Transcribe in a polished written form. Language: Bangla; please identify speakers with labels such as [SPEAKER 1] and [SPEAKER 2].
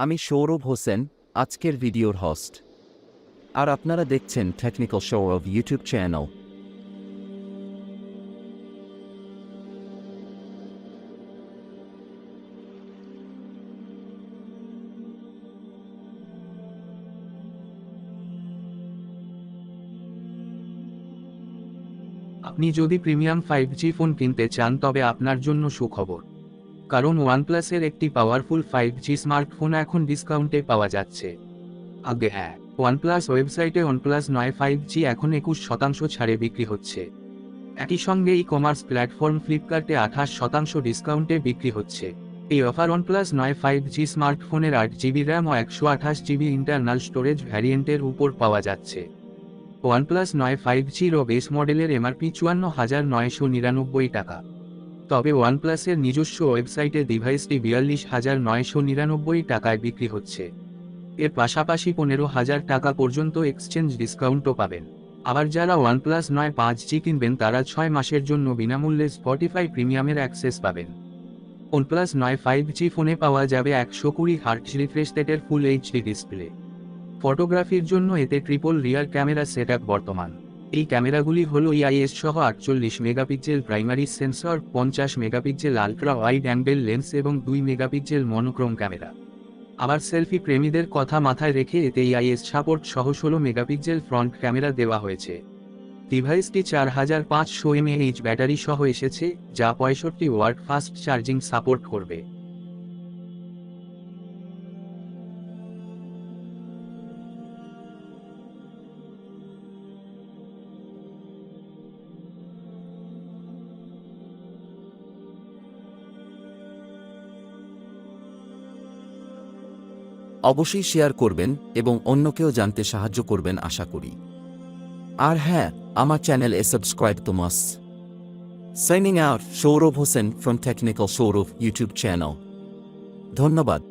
[SPEAKER 1] আমি সৌরভ হোসেন, আজকের ভিডিওর হোস্ট। আর আপনারা দেখছেন টেকনিক্যাল শোরভ ইউটিউব চ্যানেল।
[SPEAKER 2] আপনি যদি প্রিমিয়াম 5G ফোন কিনতে চান তবে আপনার জন্য সুখবর, কারণ ওয়ানপ্লাসের একটি পাওয়ারফুল 5G স্মার্টফোন এখন ডিসকাউন্টে পাওয়া যাচ্ছে। হ্যাঁ, ওয়ানপ্লাস ওয়েবসাইটে OnePlus 9 5G এখন 21% ছাড়ে বিক্রি হচ্ছে। একই সঙ্গে ই-কমার্স প্ল্যাটফর্ম ফ্লিপকার্টে 28% ডিসকাউন্টে বিক্রি হচ্ছে। এই অফার OnePlus 9 5G স্মার্টফোনের 8GB র্যাম ও 128GB ইন্টারনাল স্টোরেজ ভ্যারিয়েন্টের উপর পাওয়া যাচ্ছে। OnePlus 9 5G বেস মডেলের এমআরপি 54,999 টাকা। তবে ওয়ানপ্লাসের নিজস্ব ওয়েবসাইটে ডিভাইসটি 42,999 টাকায় বিক্রি হচ্ছে। এর পাশাপাশি 15,000 টাকা পর্যন্ত এক্সচেঞ্জ ডিসকাউন্টও পাবেন। আবার যারা OnePlus 9 5G কিনবেন তারা 6 মাসের জন্য বিনামূল্যে স্পটিফাই প্রিমিয়ামের অ্যাক্সেস পাবেন। OnePlus 9 5G ফোনে পাওয়া যাবে 120 হার্টজ রিফ্রেশ রেটের ফুল এইচডি ডিসপ্লে। ফটোগ্রাফির জন্য এতে ট্রিপল রিয়ার ক্যামেরা সেটআপ বর্তমান। এই ক্যামেরাগুলি হল IIS সহ 48 megapixel primary sensor, 50 megapixel ultra wide angle lens এবং 2 মেগাপিক্সেল মনোক্রোম ক্যামেরা। আবার সেলফি প্রেমীদের কথা মাথায় রেখে এতে IIS সাপোর্ট সহ 16 মেগাপিক্সেল ফ্রন্ট ক্যামেরা দেওয়া হয়েছে। ডিভাইসটি 4500 mAh ব্যাটারি সহ এসেছে, যা 65 ওয়াট ফাস্ট চার্জিং সাপোর্ট করবে।
[SPEAKER 1] অবশ্যই শেয়ার করবেন এবং অন্যকেও জানতে সাহায্য করবেন আশা করি। আর হ্যাঁ, আমার চ্যানেলে সাবস্ক্রাইব তো must. Signing out, Saurav Hossain from technical Saurav YouTube channel. ধন্যবাদ।